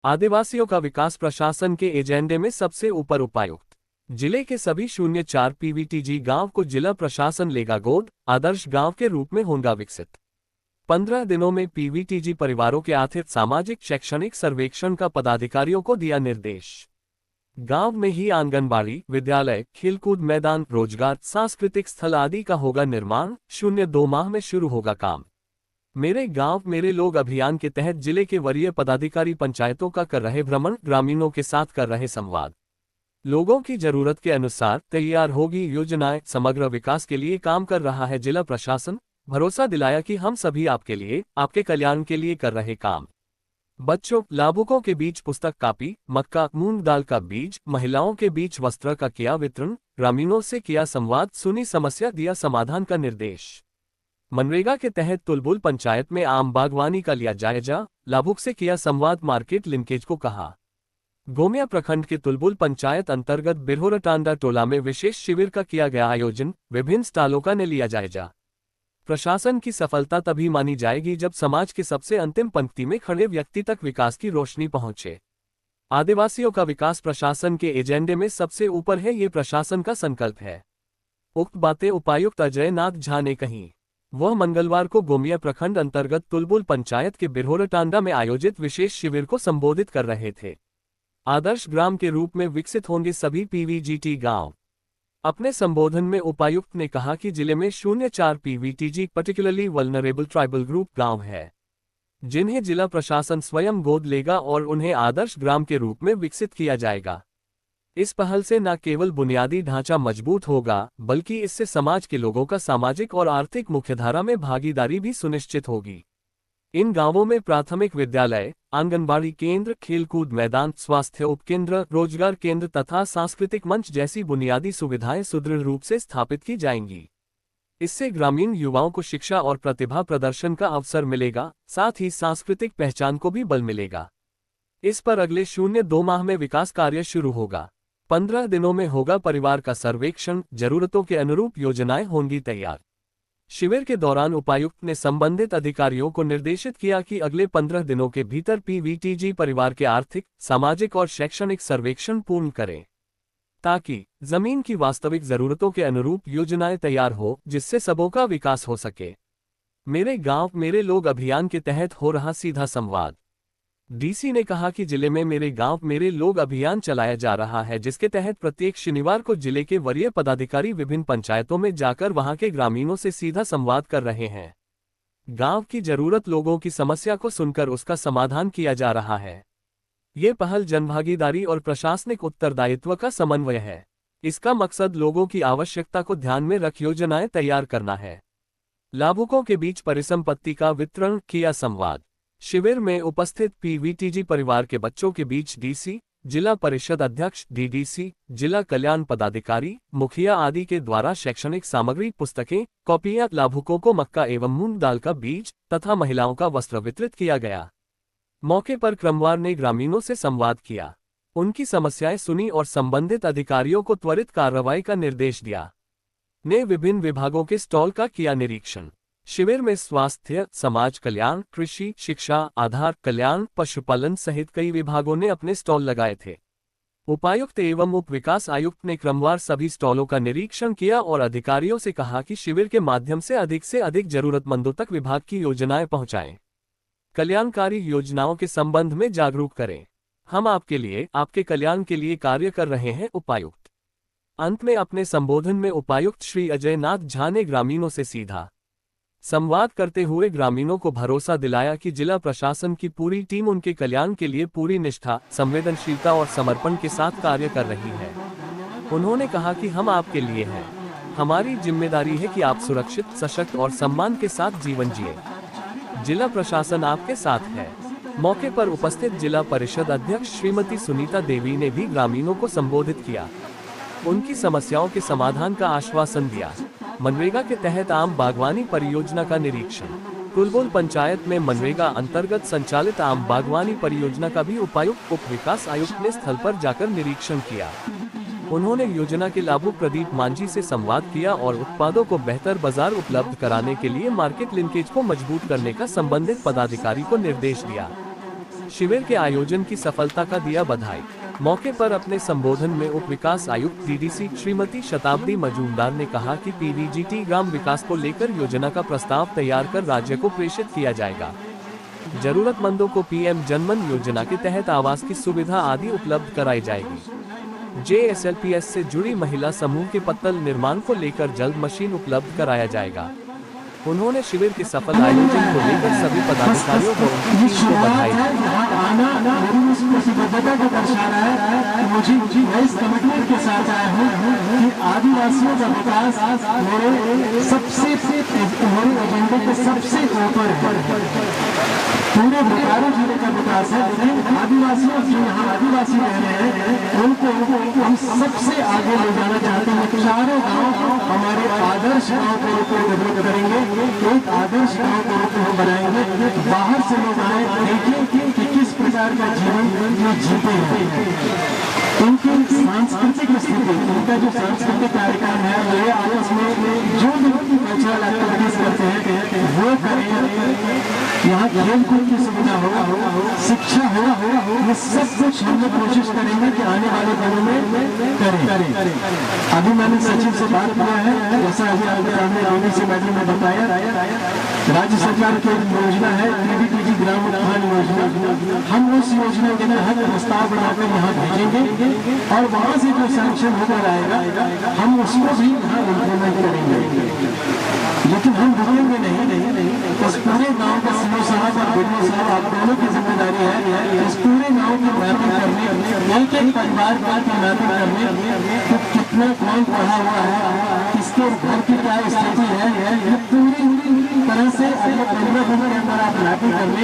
आदिवासियों का विकास प्रशासन के एजेंडे में सबसे ऊपर। उपायुक्त जिले के सभी 04 पीवीटीजी गांव को जिला प्रशासन लेगा गोद, आदर्श गांव के रूप में होगा विकसित। 15 दिनों में पीवीटीजी परिवारों के आर्थिक सामाजिक शैक्षणिक सर्वेक्षण का पदाधिकारियों को दिया निर्देश। गांव में ही आंगनबाड़ी, विद्यालय, खेलकूद मैदान, रोजगार, सांस्कृतिक स्थल आदि का होगा निर्माण। 02 माह में शुरू होगा काम। मेरे गांव मेरे लोग अभियान के तहत जिले के वरीय पदाधिकारी पंचायतों का कर रहे भ्रमण, ग्रामीणों के साथ कर रहे संवाद। लोगों की जरूरत के अनुसार तैयार होगी योजनाएं। समग्र विकास के लिए काम कर रहा है जिला प्रशासन। भरोसा दिलाया कि हम सभी आपके लिए, आपके कल्याण के लिए कर रहे काम। बच्चों, लाभुकों के बीच पुस्तक, कापी, मक्का, मूंग दाल का बीज, महिलाओं के बीच वस्त्र का किया वितरण, ग्रामीणों से किया संवाद, सुनी समस्या, दिया समाधान का निर्देश। मनरेगा के तहत तुलबुल पंचायत में आम बागवानी का लिया जायजा, लाभुक से किया संवाद, मार्केट लिंकेज को कहा। गोमिया प्रखंड के तुलबुल पंचायत अंतर्गत बिरहोरटांडा टोला में विशेष शिविर का किया गया आयोजन, विभिन्न स्टॉलों का ने लिया जायजा। प्रशासन की सफलता तभी मानी जाएगी जब समाज के सबसे अंतिम पंक्ति में खड़े व्यक्ति तक विकास की रोशनी पहुंचे। आदिवासियों का विकास प्रशासन के एजेंडे में सबसे ऊपर है, ये प्रशासन का संकल्प है। उक्त बातें उपायुक्त अजय नाथ झा ने कहीं। वह मंगलवार को गोमिया प्रखंड अंतर्गत तुलबुल पंचायत के बिरहोरटांडा में आयोजित विशेष शिविर को संबोधित कर रहे थे। आदर्श ग्राम के रूप में विकसित होंगे सभी पीवीजीटी गांव। अपने संबोधन में उपायुक्त ने कहा कि जिले में 04 PVTG particularly vulnerable tribal group गांव है, जिन्हें जिला प्रशासन स्वयं गोद लेगा और उन्हें आदर्श ग्राम के रूप में विकसित किया जाएगा। इस पहल से न केवल बुनियादी ढांचा मजबूत होगा, बल्कि इससे समाज के लोगों का सामाजिक और आर्थिक मुख्यधारा में भागीदारी भी सुनिश्चित होगी। इन गांवों में प्राथमिक विद्यालय, आंगनबाड़ी केंद्र, खेलकूद मैदान, स्वास्थ्य उपकेंद्र, रोजगार केंद्र तथा सांस्कृतिक मंच जैसी बुनियादी सुविधाएं सुदृढ़ रूप से स्थापित की जाएंगी। इससे ग्रामीण युवाओं को शिक्षा और प्रतिभा प्रदर्शन का अवसर मिलेगा, साथ ही सांस्कृतिक पहचान को भी बल मिलेगा। इस पर अगले 02 माह में विकास कार्य शुरू होगा। 15 दिनों में होगा परिवार का सर्वेक्षण, जरूरतों के अनुरूप योजनाएं होंगी तैयार। शिविर के दौरान उपायुक्त ने संबंधित अधिकारियों को निर्देशित किया कि अगले 15 दिनों के भीतर पीवीटीजी परिवार के आर्थिक, सामाजिक और शैक्षणिक सर्वेक्षण पूर्ण करें, ताकि जमीन की वास्तविक जरूरतों के अनुरूप योजनाएं तैयार हो, जिससे सबों का विकास हो सके। मेरे गांव मेरे लोग अभियान के तहत हो रहा सीधा संवाद। डीसी ने कहा कि जिले में मेरे गांव मेरे लोग अभियान चलाया जा रहा है, जिसके तहत प्रत्येक शनिवार को जिले के वरीय पदाधिकारी विभिन्न पंचायतों में जाकर वहां के ग्रामीणों से सीधा संवाद कर रहे हैं। गांव की जरूरत, लोगों की समस्या को सुनकर उसका समाधान किया जा रहा है। ये पहल जनभागीदारी और प्रशासनिक उत्तरदायित्व का समन्वय है। इसका मकसद लोगों की आवश्यकता को ध्यान में रख योजनाएं तैयार करना है। लाभुकों के बीच परिसंपत्ति का वितरण, किया संवाद। शिविर में उपस्थित पीवीटीजी परिवार के बच्चों के बीच डीसी, जिला परिषद अध्यक्ष, डीडीसी, जिला कल्याण पदाधिकारी, मुखिया आदि के द्वारा शैक्षणिक सामग्री, पुस्तकें, कॉपियां, लाभुकों को मक्का एवं मूंग दाल का बीज तथा महिलाओं का वस्त्र वितरित किया गया। मौके पर क्रमवार ने ग्रामीणों से संवाद किया, उनकी समस्याएं सुनी और संबंधित अधिकारियों को त्वरित कार्रवाई का निर्देश दिया। ने विभिन्न विभागों के स्टॉल का किया निरीक्षण। शिविर में स्वास्थ्य, समाज कल्याण, कृषि, शिक्षा, आधार कल्याण, पशुपालन सहित कई विभागों ने अपने स्टॉल लगाए थे। उपायुक्त एवं उप विकास आयुक्त ने क्रमवार सभी स्टॉलों का निरीक्षण किया और अधिकारियों से कहा कि शिविर के माध्यम से अधिक जरूरतमंदों तक विभाग की योजनाएं पहुंचाएं, कल्याणकारी योजनाओं के संबंध में जागरूक करें। हम आपके लिए, आपके कल्याण के लिए कार्य कर रहे हैं, उपायुक्त। अंत में अपने संबोधन में उपायुक्त श्री अजय नाथ झा ने ग्रामीणों से सीधा संवाद करते हुए ग्रामीणों को भरोसा दिलाया कि जिला प्रशासन की पूरी टीम उनके कल्याण के लिए पूरी निष्ठा, संवेदनशीलता और समर्पण के साथ कार्य कर रही है। उन्होंने कहा कि हम आपके लिए हैं। हमारी जिम्मेदारी है कि आप सुरक्षित, सशक्त और सम्मान के साथ जीवन जिए। जिला प्रशासन आपके साथ है। मौके पर उपस्थित जिला परिषद अध्यक्ष श्रीमती सुनीता देवी ने भी ग्रामीणों को संबोधित किया, उनकी समस्याओं के समाधान का आश्वासन दिया। मनरेगा के तहत आम बागवानी परियोजना का निरीक्षण। तुलबुल पंचायत में मनरेगा अंतर्गत संचालित आम बागवानी परियोजना का भी उपायुक्त, उप विकास आयुक्त ने स्थल पर जाकर निरीक्षण किया। उन्होंने योजना के लाभुक प्रदीप मांझी से संवाद किया और उत्पादों को बेहतर बाजार उपलब्ध कराने के लिए मार्केट लिंकेज को मजबूत करने का संबंधित पदाधिकारी को निर्देश दिया। शिविर के आयोजन की सफलता का दिया बधाई। मौके पर अपने संबोधन में उप विकास आयुक्त डीडीसी श्रीमती शताब्दी मजूमदार ने कहा कि पीवीजीटी ग्राम विकास को लेकर योजना का प्रस्ताव तैयार कर राज्य को प्रेषित किया जाएगा। जरूरतमंदों को पीएम जनमन योजना के तहत आवास की सुविधा आदि उपलब्ध कराई जाएगी। जेएसएलपीएस से जुड़ी महिला समूह के पत्तल निर्माण को लेकर जल्द मशीन उपलब्ध कराया जाएगा। उन्होंने शिविर के सफल आयोजन को लेकर सभी पदाधिकारियों को उनकी टीम को बधाई दी। आदिवासियों का विकास मेरे सबसे एजेंडे के सबसे ऊपर है। पूरे बोकारो जिले का विकास है, लेकिन आदिवासियों जो यहाँ आदिवासी रह रहे हैं उनको हम सबसे आगे ले जाना चाहते हैं। चारों गांव हमारे आदर्श गांव के रूप में डेवलप करेंगे, एक आदर्श गांव के रूप में बनाएंगे। बाहर से लोग आए देखें कि किस प्रकार का जीवन ये जीते हैं। उनकी सांस्कृतिक स्थिति, उनका जो सांस्कृतिक कार्यक्रम है ये आपस में जो भी कल्चरल एक्टिविटीज करते हैं वो करें। यहाँ खेलकूद की सुविधा हो, शिक्षा हो, ये सब कुछ हम लोग कोशिश करेंगे कि आने वाले दिनों में करें। अभी मैंने सचिव से बात किया है, जैसा अभी आपने से मैडम ने बताया, राज्य सरकार की योजना है पीवीटीजी ग्राम उत्थान योजना। हम उस योजना के तहत प्रस्ताव बनाकर यहाँ भेजेंगे और वहाँ से जो सैंक्शन होकर आएगा हम उसको भी यहाँ इम्प्लीमेंट करेंगे। लेकिन हम रुकेंगे नहीं। इस पूरे गांव का सीओ साहब और बीडीओ साहब आप दोनों की जिम्मेदारी है इस पूरे गांव की मैपिंग करने, एक परिवार की मैपिंग करने, तो कितना कौन पढ़ा हुआ है, किसके घर की क्या स्थिति है, ये पूरी तरह से अगले 15 दिन के अंदर आप मैपिंग करने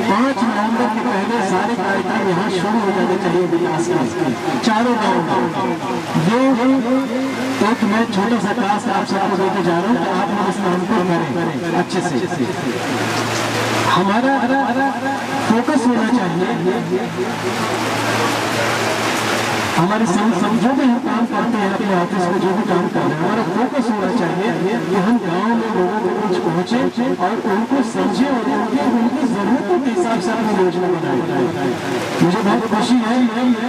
5 नवंबर के पहले सारे कार्यक्रम यहाँ शुरू हो जाने चाहिए विकास के चारों गाँव। ये एक मैं छोटा सा टास्क आप सबको देके जा रहा हूँ कि आप लोग इस काम को करें अच्छे से। हमारा फोकस होना चाहिए, हमारे जो भी हम काम करते हैं अपने ऑफिस में जो भी काम कर रहे हैं हमारा फोकस होना चाहिए कि हम गांव में लोगों के बीच पहुंचे और उनको समझे और उनकी जरूरतों के हिसाब से अपनी योजना बनाए। मुझे बहुत खुशी है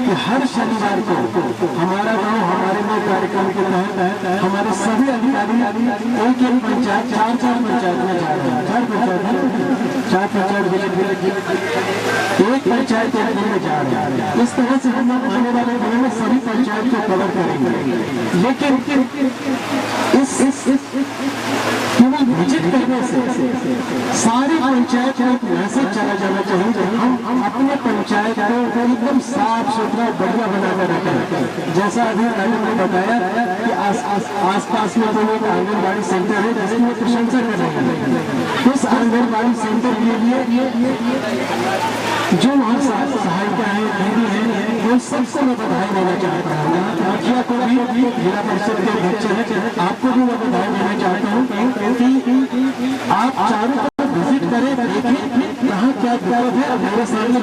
कि हर शनिवार को हमारा गांव हमारे में कार्यक्रम के तहत हमारे सभी अधिकारी एक पंचायत 4 पंचायत में जा रहे हैं। 4 पंचायत एक पंचायत एक दिन में जा रहे हैं। इस तरह से हम आने वाले दिनों में सभी पंचायत को कवर करेंगे। लेकिन इस केवल विजिट करने से सारी पंचायत में एक मैसेज चला जाना चाहिए कि हम अपने पंचायत को एकदम साफ सुथरा बढ़िया बनाकर रखें। जैसा अभी मैडम ने बताया कि आसपास में जो एक आंगनबाड़ी सेंटर है जिसकी मैं प्रशंसा कर रहे हैं, उस आंगनबाड़ी सेंटर के लिए जो वहाँ सहायिका है, दीदी है, वो सबको मैं बधाई देना चाहता हूँ। मुखिया को भी, जिला परिषद के अध्यक्ष है, आपको भी मैं बधाई देना चाहता हूँ कि आप चारों को विजिट करें, देखें कहाँ क्या दिक्कत है। मेरे सामने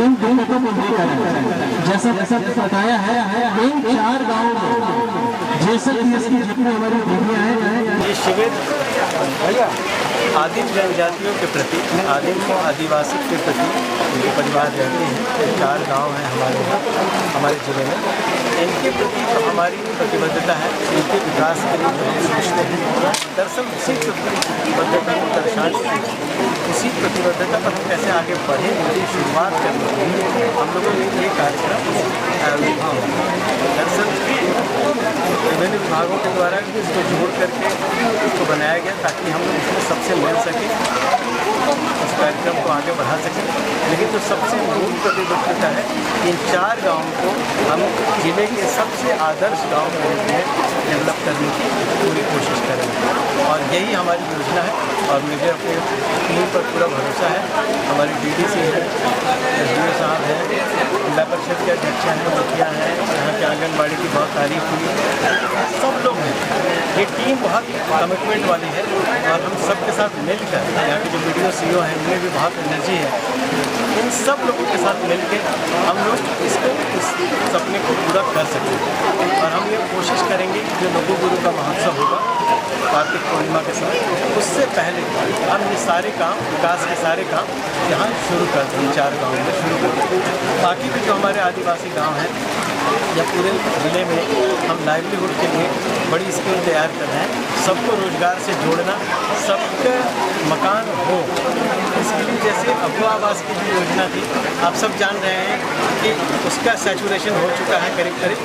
इन दोनों को लेकर जैसा बताया है इन 4 गाँव में जैसे इसकी जितनी हमारी दीदियाँ हैं। ये शिविर आदिम जनजातियों के प्रति, आदिम को आदिवासी के प्रति उनके परिवार रहते हैं, ये 4 गांव हैं हमारे यहाँ हमारे जिले में। इनके प्रति तो हमारी प्रतिबद्धता है, इनके विकास के लिए जो हम सोचते हैं दरअसल उसी प्रतिबद्धता को दर्शाते हैं। उसी प्रतिबद्धता पर कैसे आगे बढ़े इसकी शुरुआत करने के लिए हम लोगों ने ये कार्यक्रम आयोजित किया। दरअसल विभिन्न विभागों के द्वारा इसको जोड़ करके इसको बनाया गया ताकि हम लोग इसमें सबसे मिल सकें, इस कार्यक्रम को आगे बढ़ा सकें। लेकिन जो सबसे मूल प्रतिबद्धता है इन 4 गाँवों को हम जिले के सबसे आदर्श गाँव के रूप में डेवलप करने की पूरी कोशिश करेंगे और यही हमारी योजना है। और मुझे अपने टीम पर पूरा भरोसा है। हमारी डीडीसी है, एसडीओ साहब हैं, जिला परिषद के अध्यक्ष हैं, मुखिया हैं, यहाँ के आंगनबाड़ी की बहुत तारीफ हुई, सब लोग हैं। ये टीम बहुत कमिटमेंट वाली है और हम सबके साथ मिलकर यहाँ के जो वीडियो सीईओ हैं उनमें भी बहुत एनर्जी है इन सब लोगों के साथ मिलकर हम लोग इस सपने को पूरा कर सकते हैं। और हम ये कोशिश करेंगे कि जो लघु गुरु का महोत्सव होगा कार्तिक पूर्णिमा के समय, उससे पहले हम ये सारे काम, विकास के सारे काम यहाँ शुरू कर दें, 4 गाँव में शुरू कर दें। बाकी भी जो हमारे आदिवासी गाँव हैं या पूरे ज़िले में हम लाइवलीहुड के लिए बड़ी स्कीम तैयार कर रहे हैं। सबको रोजगार से जोड़ना, सबका मकान हो, इसके लिए जैसे अभ्युदय आवास की जो योजना थी, आप सब जान रहे हैं कि उसका सैचुरेशन हो चुका है करीब करीब।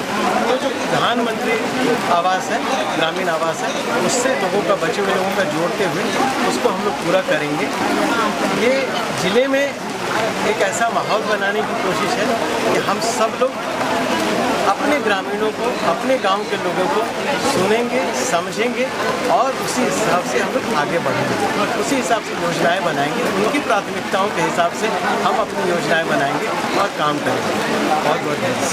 तो जो प्रधानमंत्री आवास है, ग्रामीण आवास है, उससे लोगों का, बचे हुए लोगों का जोड़ते हुए उसको हम लोग पूरा करेंगे। ये ज़िले में एक ऐसा माहौल बनाने की कोशिश है कि हम सब लोग अपने ग्रामीणों को, अपने गांव के लोगों को सुनेंगे, समझेंगे और उसी हिसाब से हम लोग आगे बढ़ेंगे, उसी हिसाब से योजनाएं बनाएंगे, उनकी प्राथमिकताओं के हिसाब से हम अपनी योजनाएं बनाएंगे और काम करेंगे। बहुत बहुत धन्यवाद।